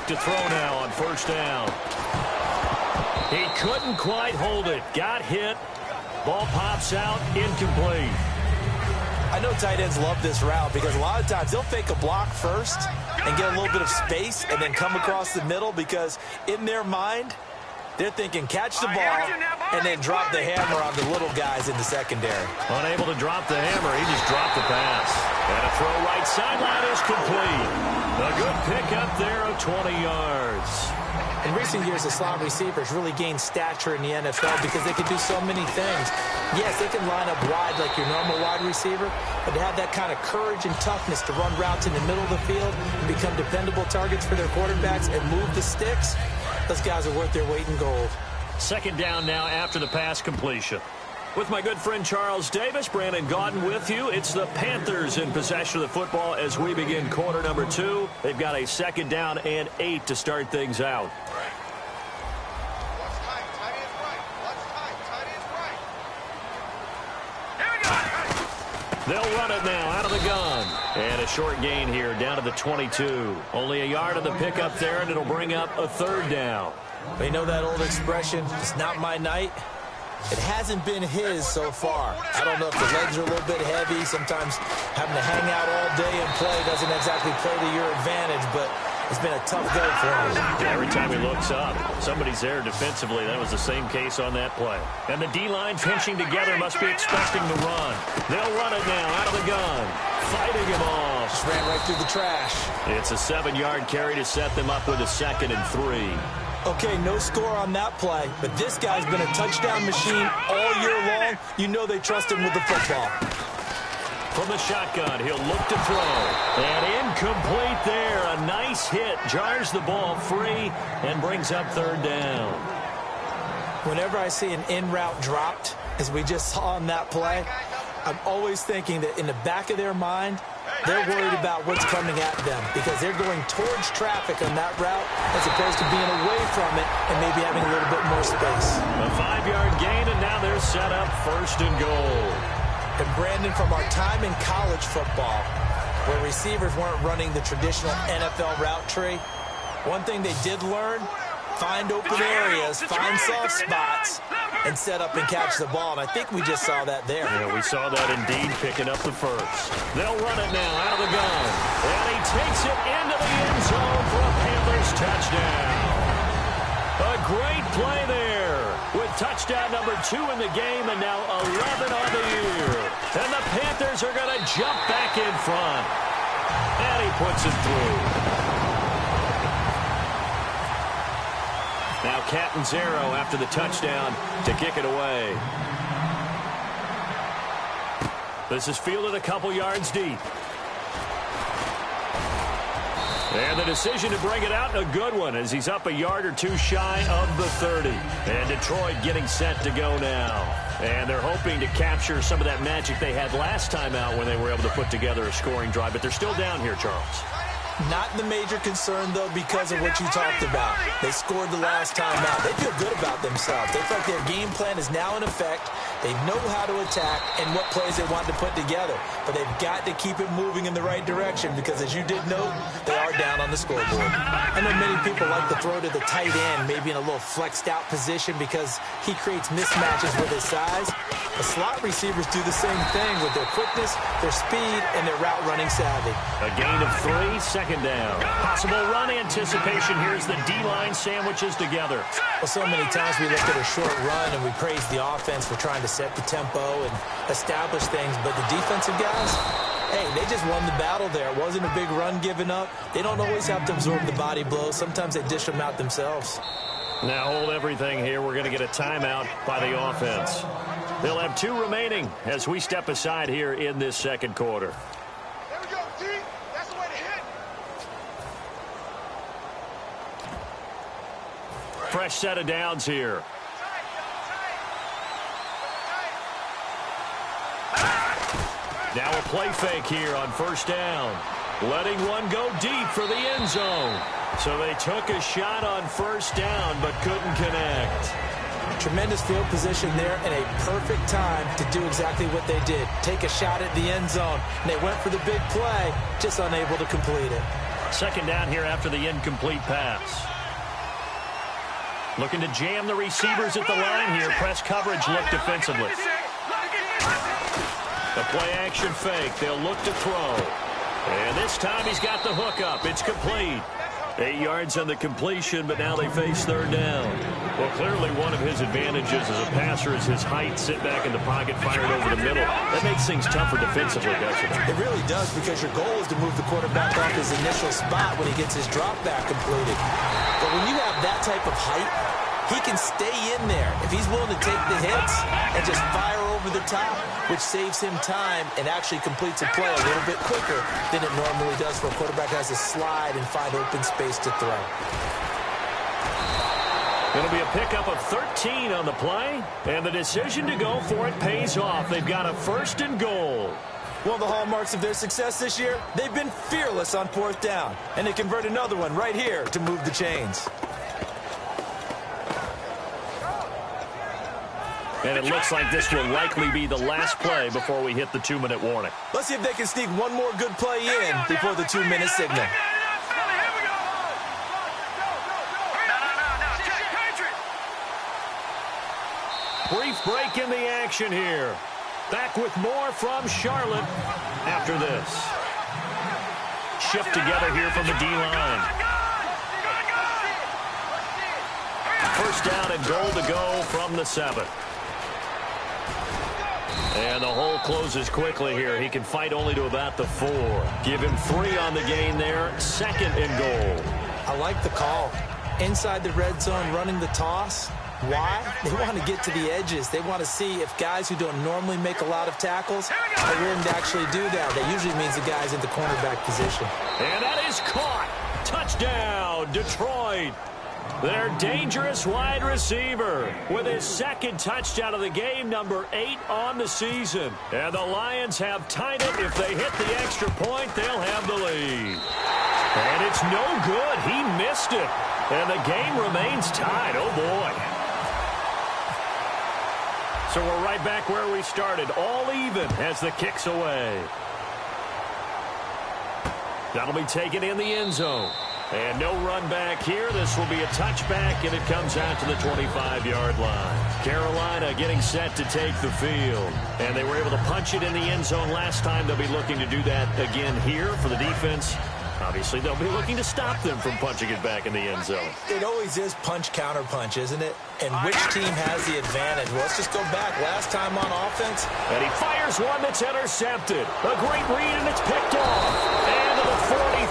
to throw now on first down. He couldn't quite hold it. Got hit. Ball pops out. Incomplete. I know tight ends love this route because a lot of times they'll fake a block first and get a little bit of space and then come across the middle because in their mind, they're thinking catch the ball and then drop the hammer on the little guys in the secondary. Unable to drop the hammer, he just dropped the pass. And a throw right sideline is complete. A good pickup there of 20 yards. In recent years, the slot receivers really gained stature in the NFL because they can do so many things. Yes, they can line up wide like your normal wide receiver, but to have that kind of courage and toughness to run routes in the middle of the field and become dependable targets for their quarterbacks and move the sticks, those guys are worth their weight in gold. Second down now after the pass completion. With my good friend Charles Davis, Brandon Gaudin with you. It's the Panthers in possession of the football as we begin quarter number 2. They've got a second down and 8 to start things out. They'll run it now out of the gun. And a short gain here down to the 22. Only a yard of the pickup there, and it'll bring up a third down. They know that old expression, it's not my night. It hasn't been his so far. I don't know if the legs are a little bit heavy. Sometimes having to hang out all day and play doesn't exactly play to your advantage, but it's been a tough go for him. Yeah, every time he looks up, somebody's there defensively. That was the same case on that play. And the D-line pinching together must be expecting the run. They'll run it now out of the gun. Fighting him off. Just ran right through the trash. It's a 7-yard carry to set them up with a 2nd and 3. Okay, no score on that play, but this guy's been a touchdown machine all year long. You know they trust him with the football. From the shotgun, he'll look to throw. And incomplete there. A nice hit. Jars the ball free and brings up third down. Whenever I see an in-route dropped, as we just saw on that play, I'm always thinking that in the back of their mind, they're worried about what's coming at them because they're going towards traffic on that route as opposed to being away from it and maybe having a little bit more space. A 5-yard gain, and now they're set up 1st and goal. And Brandon, from our time in college football, where receivers weren't running the traditional NFL route tree, one thing they did learn, find open areas, find soft spots, and set up and catch the ball. And I think we just saw that there. Yeah, we saw that indeed, picking up the first. They'll run it now out of the gun. And he takes it into the end zone for a Panthers touchdown. A great play there with touchdown number 2 in the game and now 11 on the year. And the Panthers are going to jump back in front. And he puts it through. Now Catanzaro after the touchdown to kick it away. This is fielded a couple yards deep. And the decision to bring it out, a good one, as he's up a yard or two shy of the 30. And Detroit getting set to go now. And they're hoping to capture some of that magic they had last time out when they were able to put together a scoring drive. But they're still down here, Charles. Not the major concern, though, because of what you talked about. They scored the last time out. They feel good about themselves. They feel like their game plan is now in effect. They know how to attack and what plays they want to put together. But they've got to keep it moving in the right direction because, as you did note, they are down on the scoreboard. I know many people like to throw to the tight end, maybe in a little flexed-out position because he creates mismatches with his size. The slot receivers do the same thing with their quickness, their speed, and their route-running savvy. A gain of 3, second down. Possible run anticipation. Here's the D-line sandwiches together. Well, so many times we look at a short run and we praise the offense for trying to set the tempo and establish things, but the defensive guys, hey, they just won the battle there. It wasn't a big run given up. They don't always have to absorb the body blows. Sometimes they dish them out themselves. Now hold everything here. We're going to get a timeout by the offense. They'll have 2 remaining as we step aside here in this second quarter. There we go, D. That's the way to hit. Fresh set of downs here. Now a play fake here on first down. Letting one go deep for the end zone. So they took a shot on first down but couldn't connect. Tremendous field position there and a perfect time to do exactly what they did. Take a shot at the end zone. And they went for the big play, just unable to complete it. Second down here after the incomplete pass. Looking to jam the receivers at the line here. Press coverage look defensively. The play-action fake. They'll look to throw. And this time he's got the hook up. It's complete. 8 yards on the completion, but now they face third down. Well, clearly one of his advantages as a passer is his height. Sit back in the pocket, fire it over the middle. That makes things tougher defensively, doesn't it? It really does, because your goal is to move the quarterback off his initial spot when he gets his drop back completed. But when you have that type of height, he can stay in there if he's willing to take the hits and just fire over the top, which saves him time and actually completes a play a little bit quicker than it normally does for a quarterback that has to slide and find open space to throw. It'll be a pickup of 13 on the play, and the decision to go for it pays off. They've got a first and goal. One of the hallmarks of their success this year, they've been fearless on fourth down, and they convert another one right here to move the chains. And it looks like this will likely be the last play before we hit the 2-minute warning. Let's see if they can sneak one more good play in before the 2-minute signal. Brief break in the action here. Back with more from Charlotte after this. Shift together here from the D-line. First down and goal to go from the 7. And the hole closes quickly here. He can fight only to about the 4. Give him 3 on the gain there. Second and goal. I like the call. Inside the red zone, running the toss. Why? They want to get to the edges. They want to see if guys who don't normally make a lot of tackles are willing to actually do that. That usually means the guy's in the cornerback position. And that is caught. Touchdown, Detroit. Their dangerous wide receiver with his second touchdown of the game, number 8 on the season. And the Lions have tied it. If they hit the extra point, they'll have the lead. And it's no good. He missed it. And the game remains tied. Oh, boy. So we're right back where we started. All even as the kick's away. That'll be taken in the end zone. And no run back here. This will be a touchback, and it comes out to the 25-yard line. Carolina getting set to take the field. And they were able to punch it in the end zone last time. They'll be looking to do that again here for the defense. Obviously, they'll be looking to stop them from punching it back in the end zone. It always is punch-counter-punch, isn't it? And which team has the advantage? Well, let's just go back. Last time on offense. And he fires one that's intercepted. A great read, and it's picked off. And to the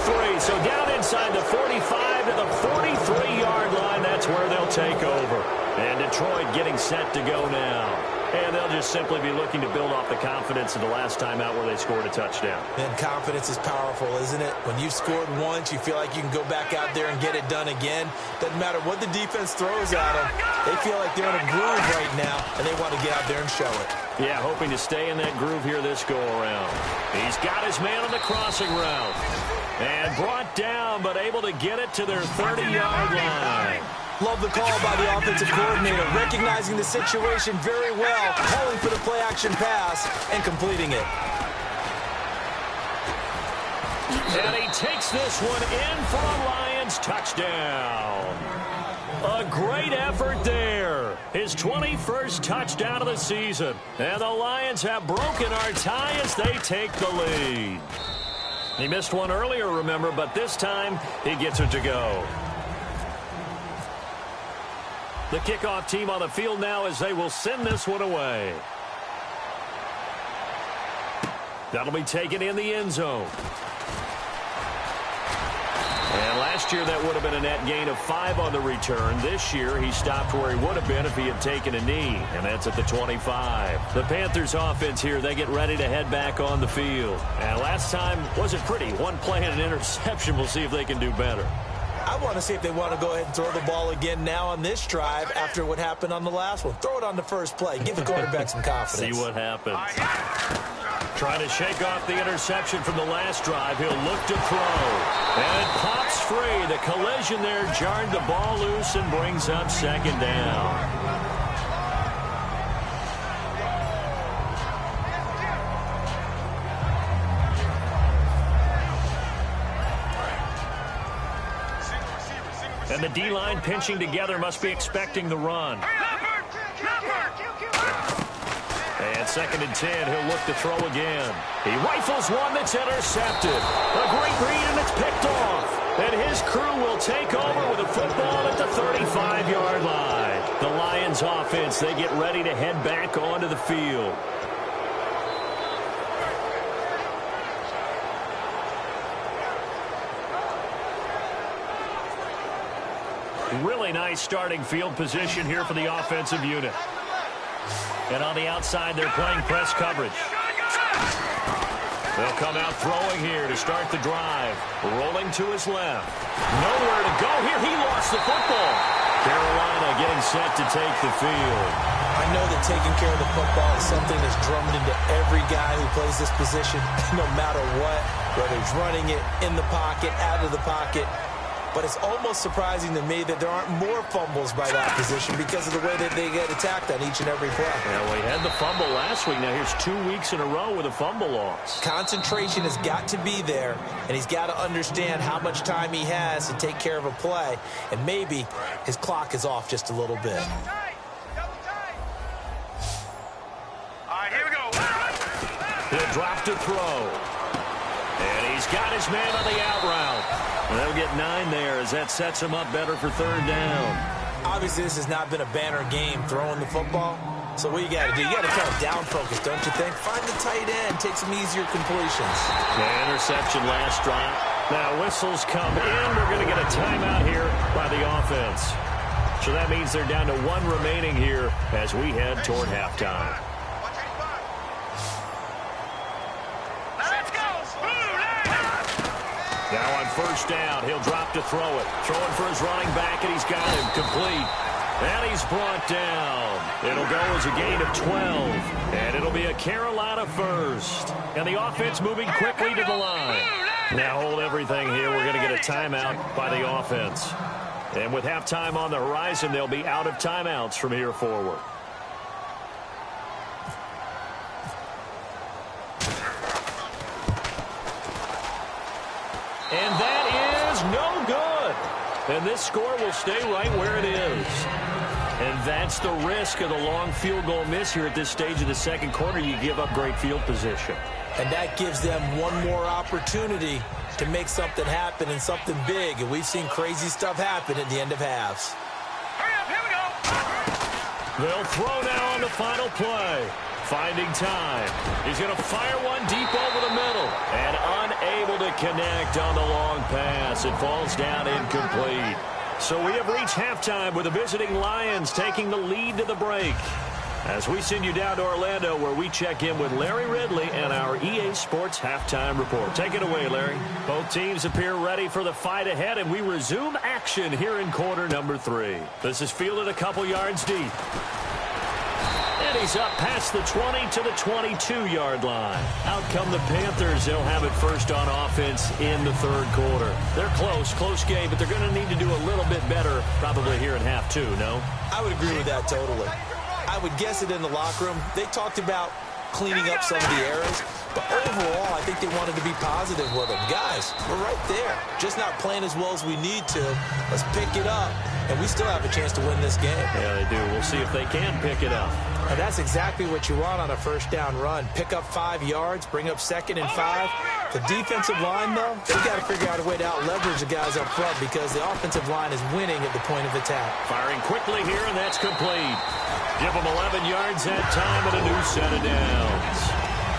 43. So down inside the 45 to the 43-yard line. That's where they'll take over. And Detroit getting set to go now. And they'll just simply be looking to build off the confidence of the last time out where they scored a touchdown. And confidence is powerful, isn't it? When you've scored once, you feel like you can go back out there and get it done again. Doesn't matter what the defense throws at them. They feel like they're in a groove right now, and they want to get out there and show it. Yeah, hoping to stay in that groove here this go-around. He's got his man on the crossing route. And brought down, but able to get it to their 30-yard line. Love the call by the offensive coordinator, recognizing the situation very well, calling for the play-action pass, and completing it. And he takes this one in for a Lions touchdown. A great effort there. His 21st touchdown of the season. And the Lions have broken our tie as they take the lead. He missed one earlier, remember, but this time he gets it to go. The kickoff team on the field now as they will send this one away. That'll be taken in the end zone. And last year that would have been a net gain of 5 on the return. This year he stopped where he would have been if he had taken a knee, and that's at the 25. The Panthers offense here, they get ready to head back on the field. And last time wasn't pretty. One play and an interception. We'll see if they can do better. I want to see if they want to go ahead and throw the ball again now on this drive after what happened on the last one. Throw it on the first play. Give the quarterback some confidence. See what happens. Trying to shake off the interception from the last drive. He'll look to throw. And it pops free. The collision there jarred the ball loose and brings up second down. And the D-line pinching together must be expecting the run. And 2nd and 10, he'll look to throw again. He rifles one that's intercepted. A great read, and it's picked off. And his crew will take over with a football at the 35-yard line. The Lions offense, they get ready to head back onto the field. Really nice starting field position here for the offensive unit. And on the outside, they're playing press coverage. They'll come out throwing here to start the drive. Rolling to his left. Nowhere to go here. He lost the football. Carolina getting set to take the field. I know that taking care of the football is something that's drummed into every guy who plays this position, no matter what, whether he's running it, in the pocket, out of the pocket. But it's almost surprising to me that there aren't more fumbles by that position because of the way that they get attacked on each and every play. Yeah, well, he had the fumble last week. Now here's 2 weeks in a row with a fumble loss. Concentration has got to be there, and he's got to understand how much time he has to take care of a play, and maybe his clock is off just a little bit. All right, here we go. He'll drop to throw. And he's got his man on the out route. And they'll get 9 there as that sets him up better for 3rd down. Obviously, this has not been a banner game throwing the football. So what you got to do, you got to kind of down focus, don't you think? Find the tight end, take some easier completions. The interception last drive. Now whistles come in. We're going to get a timeout here by the offense. So that means they're down to 1 remaining here as we head toward halftime. Now on 1st down, he'll drop to throw it. Throwing for his running back, and he's got him complete. And he's brought down. It'll go as a gain of 12. And it'll be a Carolina first. And the offense moving quickly to the line. Now hold everything here. We're going to get a timeout by the offense. And with halftime on the horizon, they'll be out of timeouts from here forward. And that is no good. And this score will stay right where it is. And that's the risk of the long field goal miss here at this stage of the 2nd quarter. You give up great field position. And that gives them one more opportunity to make something happen and something big. And we've seen crazy stuff happen at the end of halves. Hurry up, here we go. They'll throw now on the final play. Finding time. He's going to fire one deep over the middle. And unable to connect on the long pass. It falls down incomplete. So we have reached halftime with the visiting Lions taking the lead to the break. As we send you down to Orlando, where we check in with Larry Ridley and our EA Sports Halftime Report. Take it away, Larry. Both teams appear ready for the fight ahead, and we resume action here in quarter number 3. This is fielded a couple yards deep. And he's up past the 20 to the 22-yard line. Out come the Panthers. They'll have it first on offense in the 3rd quarter. They're close game, but they're going to need to do a little bit better probably here in half 2, no? I would agree with that totally. I would guess it in the locker room. They talked about cleaning up some of the errors, but overall, I think they wanted to be positive with them. Guys, we're right there. Just not playing as well as we need to. Let's pick it up, and we still have a chance to win this game. Yeah, they do. We'll see if they can pick it up. And that's exactly what you want on a 1st down run. Pick up 5 yards, bring up 2nd and 5. The defensive line, though, they've got to figure out a way to out-leverage the guys up front because the offensive line is winning at the point of attack. Firing quickly here, and that's complete. Give them 11 yards that time and a new set of downs.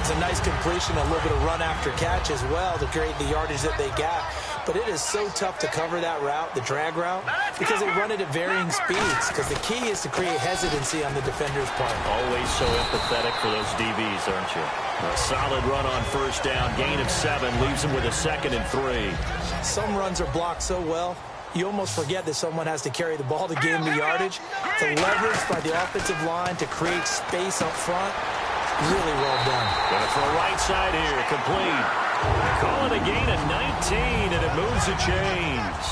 It's a nice completion, a little bit of run after catch as well to create the yardage that they got. But it is so tough to cover that route, the drag route, because they run it at varying speeds. Because the key is to create hesitancy on the defender's part. Always so empathetic for those DBs, aren't you? A solid run on 1st down, gain of 7, leaves them with a 2nd and 3. Some runs are blocked so well, you almost forget that someone has to carry the ball to gain the yardage. The leverage by the offensive line to create space up front, really well done. Going for a right side here, complete. Call it a gain of 19, and it moves the chains.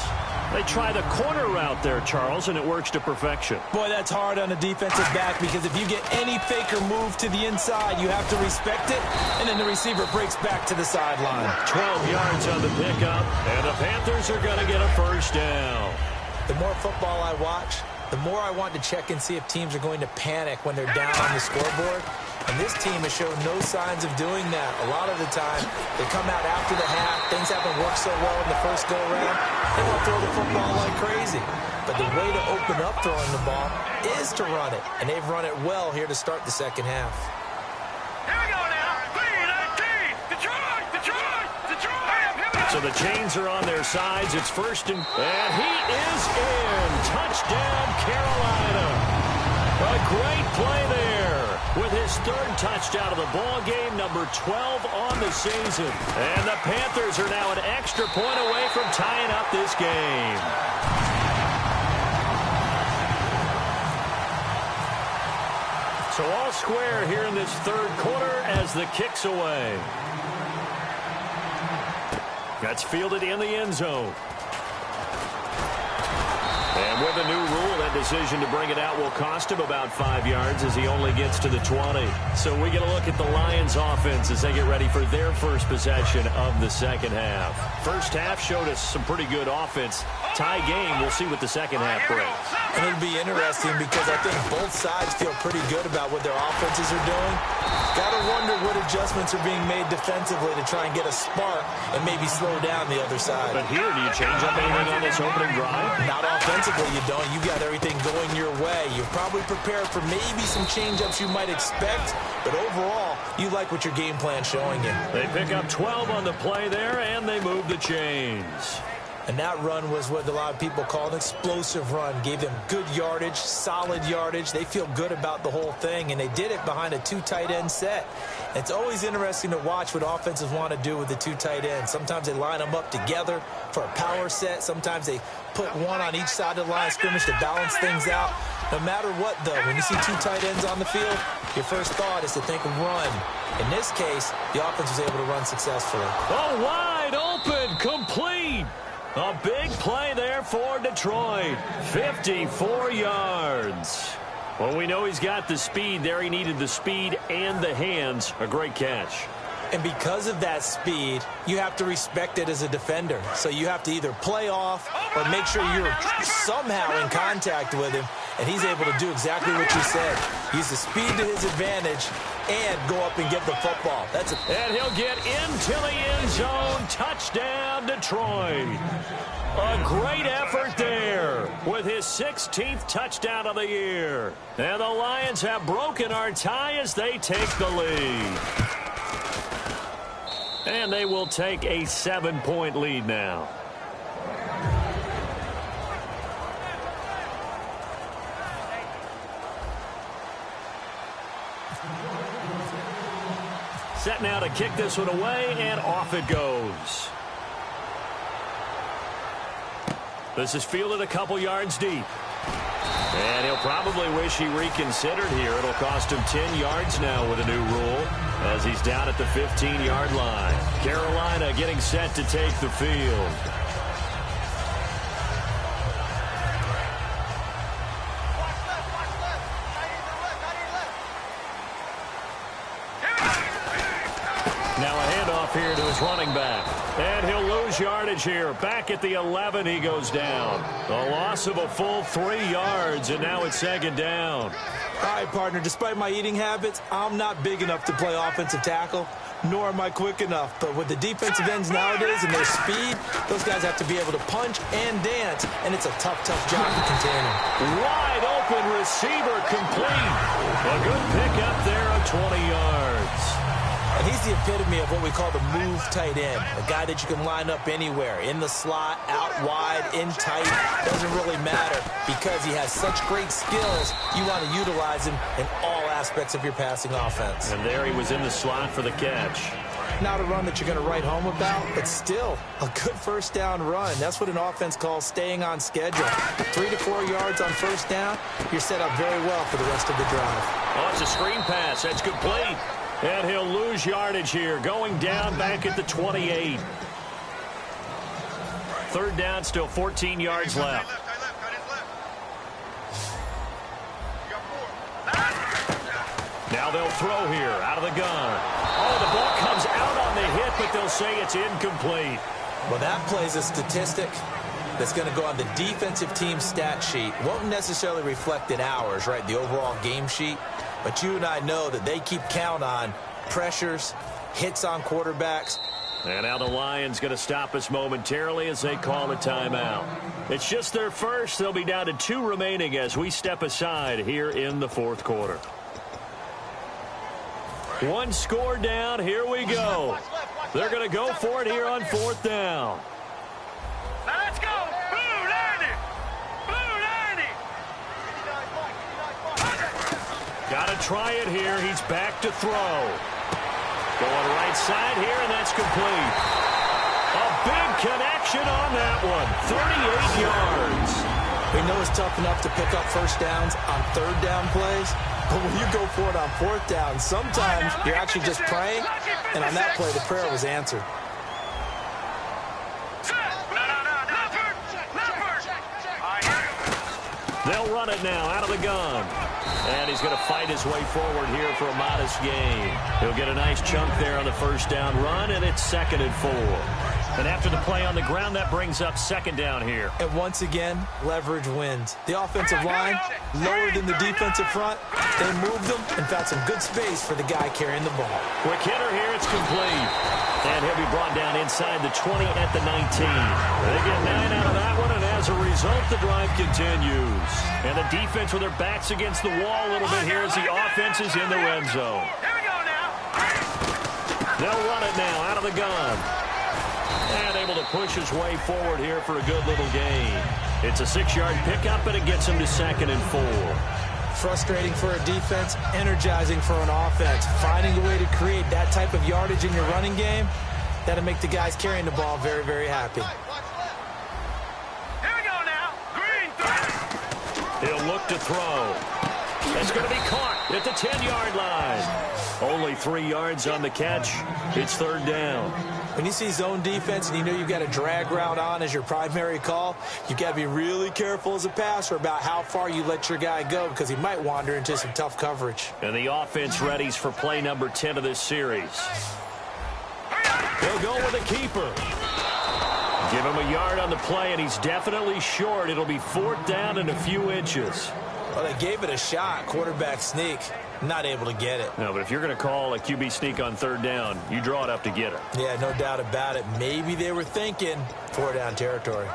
They try the corner route there, Charles, and it works to perfection. Boy, that's hard on a defensive back because if you get any fake or move to the inside, you have to respect it, and then the receiver breaks back to the sideline. 12 yards on the pickup, and the Panthers are going to get a 1st down. The more football I watch, the more I want to check and see if teams are going to panic when they're down on the scoreboard. And this team has shown no signs of doing that. A lot of the time, they come out after the half. Things haven't worked so well in the first go-around. They want to throw the football like crazy. But the way to open up throwing the ball is to run it. And they've run it well here to start the second half. Here we go now. B-19. Detroit, Detroit, Detroit. So the chains are on their sides. It's first and he is in. Touchdown, Carolina. A great play there with his third touchdown of the ball game, number 12 on the season. And the Panthers are now an extra point away from tying up this game. So all square here in this third quarter as the kick's away. That's fielded in the end zone. And with a new rule, that decision to bring it out will cost him about 5 yards as he only gets to the 20. So we get a look at the Lions offense as they get ready for their first possession of the second half. First half showed us some pretty good offense. Tie game, we'll see what the second half brings. And it'll be interesting because I think both sides feel pretty good about what their offenses are doing. Got to wonder what adjustments are being made defensively to try and get a spark and maybe slow down the other side. But here, do you change up anything on this opening drive? Not offensively, you don't. You got everything going your way. You're probably prepared for maybe some change-ups you might expect, but overall, you like what your game plan's showing you. They pick up 12 on the play there, and they move the chains. And that run was what a lot of people call an explosive run. Gave them good yardage, solid yardage. They feel good about the whole thing, and they did it behind a 2 tight end set. It's always interesting to watch what offenses want to do with the 2 tight ends. Sometimes they line them up together for a power set. Sometimes they put one on each side of the line of scrimmage to balance things out. No matter what, though, when you see 2 tight ends on the field, your first thought is to think run. In this case, the offense was able to run successfully. Oh, wide open, complete. A big play there for Detroit. 54 yards. Well, we know he's got the speed there. He needed the speed and the hands. A great catch. And because of that speed, you have to respect it as a defender. So you have to either play off or make sure you're somehow in contact with him. And he's able to do exactly what you said. Use the speed to his advantage and go up and get the football. And he'll get into the end zone. Touchdown, Detroit. A great effort there with his 16th touchdown of the year. And the Lions have broken our tie as they take the lead. And they will take a 7-point lead now. Set now to kick this one away, and off it goes. This is fielded a couple yards deep. And he'll probably wish he reconsidered here. It'll cost him 10 yards now with a new rule as he's down at the 15-yard line. Carolina getting set to take the field. Now a handoff here to his running back. And he'll lose yardage here. Back at the 11, he goes down. A loss of a full 3 yards, and now it's second down. All right, partner, despite my eating habits, I'm not big enough to play offensive tackle, nor am I quick enough. But with the defensive ends nowadays and their speed, those guys have to be able to punch and dance, and it's a tough, tough job to contain them. Wide open receiver complete. A good pickup there of 20 yards. And he's the epitome of what we call the move tight end, a guy that you can line up anywhere, in the slot, out wide, in tight. Doesn't really matter because he has such great skills. You want to utilize him in all aspects of your passing offense. And there he was in the slot for the catch. Not a run that you're going to write home about, but still a good first down run. That's what an offense calls staying on schedule. 3 to 4 yards on first down, you're set up very well for the rest of the drive. Oh, it's a screen pass. That's complete. And he'll lose yardage here, going down back at the 28. Third down, still 14 yards left. Now they'll throw here, out of the gun. Oh, the ball comes out on the hit, but they'll say it's incomplete. Well, that plays a statistic that's going to go on the defensive team stat sheet. Won't necessarily reflect in ours, right, the overall game sheet. But you and I know that they keep count on pressures, hits on quarterbacks. And now the Lions going to stop us momentarily as they call a timeout. It's just their first. They'll be down to 2 remaining as we step aside here in the fourth quarter. 1 score down. Here we go. They're going to go for it here on 4th down. Now let's go. Blue 90. Blue 90. Got to try it here. He's back to throw. Going right side here, and that's complete. A big connection on that one. 38 yards. We know it's tough enough to pick up first downs on 3rd down plays, but when you go for it on 4th down, sometimes you're actually just praying, and on that play, the prayer was answered. They'll run it now out of the gun. And he's going to fight his way forward here for a modest gain. He'll get a nice chunk there on the first down run, and it's 2nd and 4. And after the play on the ground, that brings up 2nd down here. And once again, leverage wins. The offensive line, lower than the defensive front. They moved them and found some good space for the guy carrying the ball. Quick hitter here, it's complete. And he'll be brought down inside the 20 at the 19. They get 9 out of that one, and as a result, the drive continues. And the defense with their backs against the wall a little bit here as the offense is in the red zone. Here we go now. They'll run it now out of the gun. And able to push his way forward here for a good little gain. It's a 6-yard pickup, and it gets him to 2nd and 4. Frustrating for a defense, energizing for an offense. Finding a way to create that type of yardage in your running game, that'll make the guys carrying the ball very, very happy. Here we go now. Green 3. He'll look to throw. It's going to be caught at the 10-yard line. Only 3 yards on the catch. It's 3rd down. When you see zone defense and you know you've got a drag route on as your primary call, you've got to be really careful as a passer about how far you let your guy go because he might wander into some tough coverage. And the offense readies for play number 10 of this series. He'll go with a keeper. Give him a yard on the play, and he's definitely short. It'll be 4th down and a few inches. Well, they gave it a shot, quarterback sneak. Not able to get it. No, but if you're going to call a QB sneak on 3rd down, you draw it up to get it. Yeah, no doubt about it. Maybe they were thinking 4-down territory.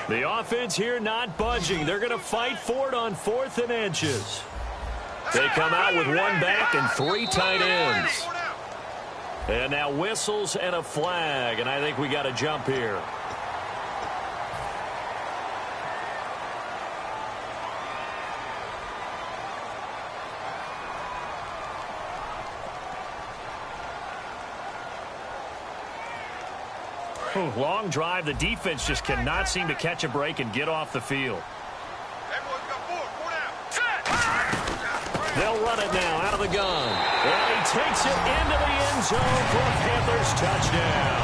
The offense here not budging. They're going to fight for it on 4th and inches. They come out with 1 back and 3 tight ends. And now whistles and a flag, and I think we got a jump here. Long drive. The defense just cannot seem to catch a break and get off the field. They'll run it now out of the gun. And he takes it into the end zone for a Panthers touchdown.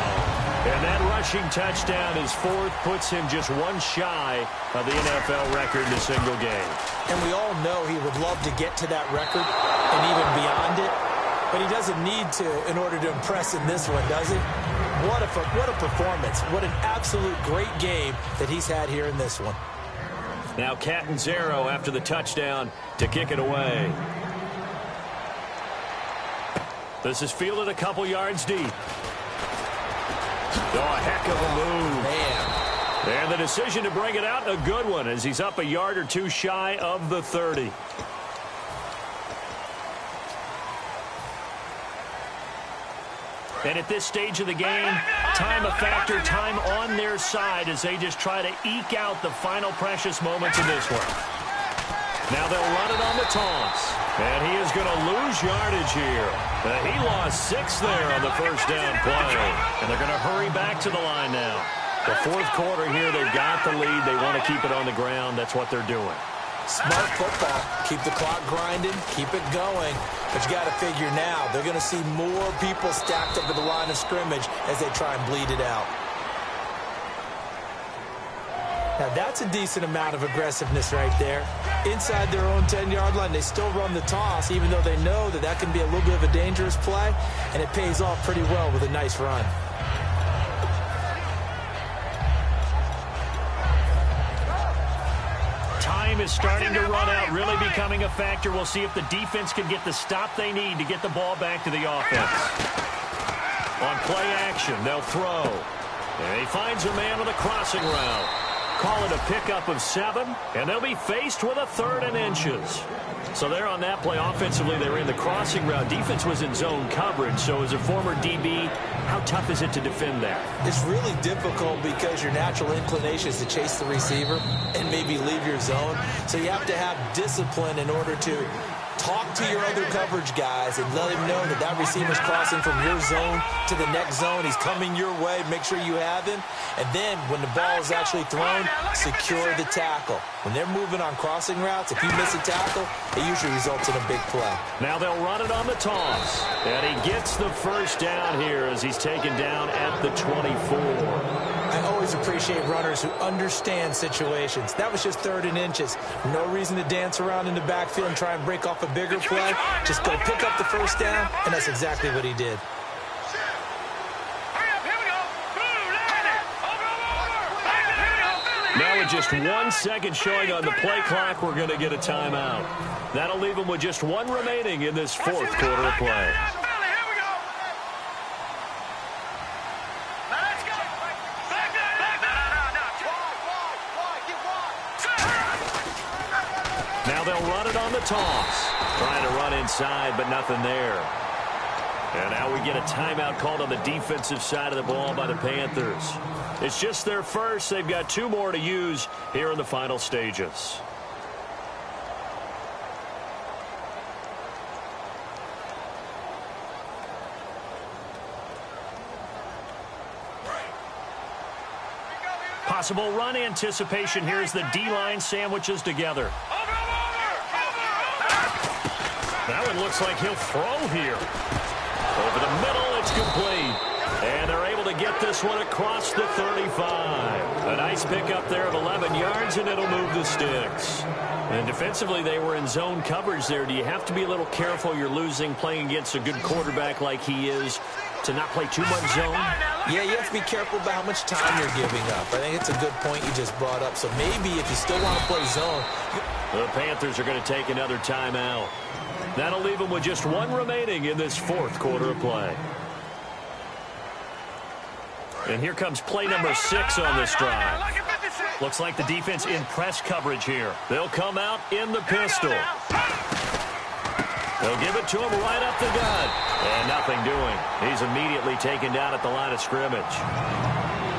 And that rushing touchdown is 4th, puts him just 1 shy of the NFL record in a single game. And we all know he would love to get to that record and even beyond it. But he doesn't need to in order to impress in this one, does he? What a performance. What an absolute great game that he's had here in this one. Now Catanzaro after the touchdown to kick it away. This is fielded a couple yards deep. Oh, a heck of a move. Man. And the decision to bring it out, a good one, as he's up a yard or 2 shy of the 30. And at this stage of the game, time a factor, time on their side as they just try to eke out the final precious moments of this one. Now they'll run it on the toss. And he is going to lose yardage here. He lost 6 there on the first down play. And they're going to hurry back to the line now. The fourth quarter here, they've got the lead. They want to keep it on the ground. That's what they're doing. Smart football. Keep the clock grinding. Keep it going. But you got to figure now, they're going to see more people stacked up at the line of scrimmage as they try and bleed it out. Now, that's a decent amount of aggressiveness right there. Inside their own 10-yard line, they still run the toss, even though they know that that can be a little bit of a dangerous play, and it pays off pretty well with a nice run. game is starting to run out, really becoming a factor. We'll see if the defense can get the stop they need to get the ball back to the offense. On play action, they'll throw. And he finds a man on the crossing route. Call it a pickup of 7, and they'll be faced with a 3rd and inches. So there on that play, offensively, they were in the crossing route. Defense was in zone coverage. So as a former DB, how tough is it to defend that? It's really difficult because your natural inclination is to chase the receiver and maybe leave your zone. So you have to have discipline in order to talk to your other coverage guys and let him know that that receiver's crossing from your zone to the next zone. He's coming your way. Make sure you have him. And then when the ball is actually thrown, secure the tackle. When they're moving on crossing routes, if you miss a tackle, it usually results in a big play. Now they'll run it on the toss. And he gets the first down here as he's taken down at the 24. I always appreciate runners who understand situations. That was just 3rd and inches. No reason to dance around in the backfield and try and break off a bigger play. Just go pick up the first down, and that's exactly what he did. Now with just 1 second showing on the play clock, we're going to get a timeout. That'll leave them with just 1 remaining in this 4th quarter of play. Now they'll run it on the toss. Trying to run inside, but nothing there. And now we get a timeout called on the defensive side of the ball by the Panthers. It's just their first. They've got 2 more to use here in the final stages. Possible run anticipation here as the D-line sandwiches together. That one looks like he'll throw here. Over the middle, it's complete. And they're able to get this one across the 35. A nice pickup there of 11 yards, and it'll move the sticks. And defensively, they were in zone coverage there. Do you have to be a little careful? You're losing playing against a good quarterback like he is to not play too much zone? Yeah, you have to be careful about how much time you're giving up. I think it's a good point you just brought up. So maybe if you still want to play zone. The Panthers are going to take another timeout. That'll leave them with just 1 remaining in this 4th quarter of play. And here comes play number 6 on this drive. Looks like the defense in press coverage here. They'll come out in the pistol. They'll give it to him right up the gut. And nothing doing. He's immediately taken down at the line of scrimmage.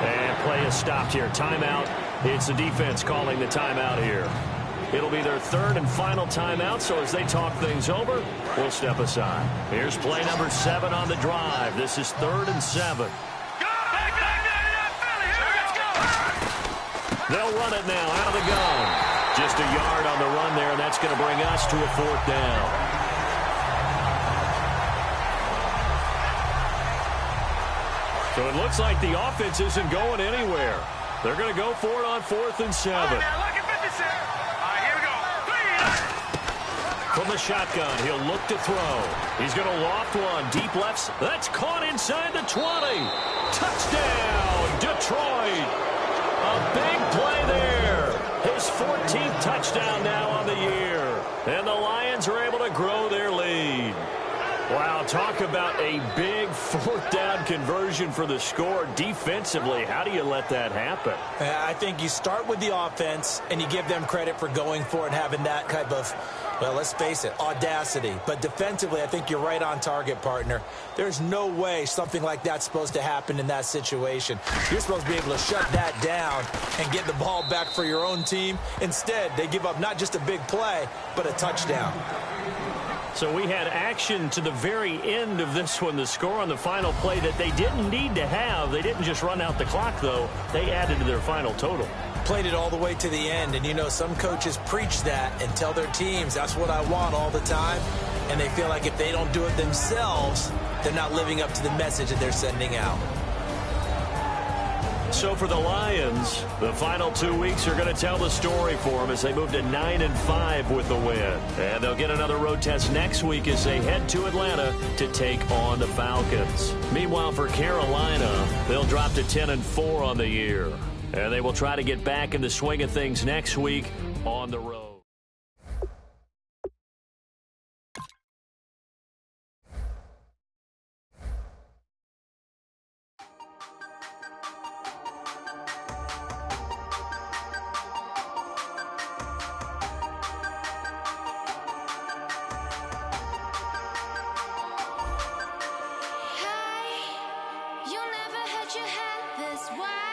And play is stopped here. Timeout. It's the defense calling the timeout here. It'll be their 3rd and final timeout, so as they talk things over, we'll step aside. Here's play number 7 on the drive. This is 3rd and 7. They'll run it now out of the gun. Just a yard on the run there, and that's going to bring us to a 4th down. So it looks like the offense isn't going anywhere. They're going to go for it on 4th and 7. From the shotgun, he'll look to throw. He's going to loft one. Deep lefts. That's caught inside the 20. Touchdown, Detroit. A big play there. His 14th touchdown now on the year. And the Lions are able to grow their lead. Wow, talk about a big 4th down conversion for the score. Defensively, how do you let that happen? I think you start with the offense, and you give them credit for going for it and having that type of, well, let's face it, audacity. But defensively, I think you're right on target, partner. There's no way something like that's supposed to happen in that situation. You're supposed to be able to shut that down and get the ball back for your own team. Instead, they give up not just a big play, but a touchdown. So we had action to the very end of this one, the score on the final play that they didn't need to have. They didn't just run out the clock, though. They added to their final total. Played it all the way to the end, and you know some coaches preach that and tell their teams that's what I want all the time, and they feel like if they don't do it themselves, they're not living up to the message that they're sending out. So for the Lions, the final 2 weeks are going to tell the story for them as they move to 9-5 with the win. And they'll get another road test next week as they head to Atlanta to take on the Falcons. Meanwhile, for Carolina, they'll drop to 10-4 on the year. And they will try to get back in the swing of things next week on the road. You never had your head this wide.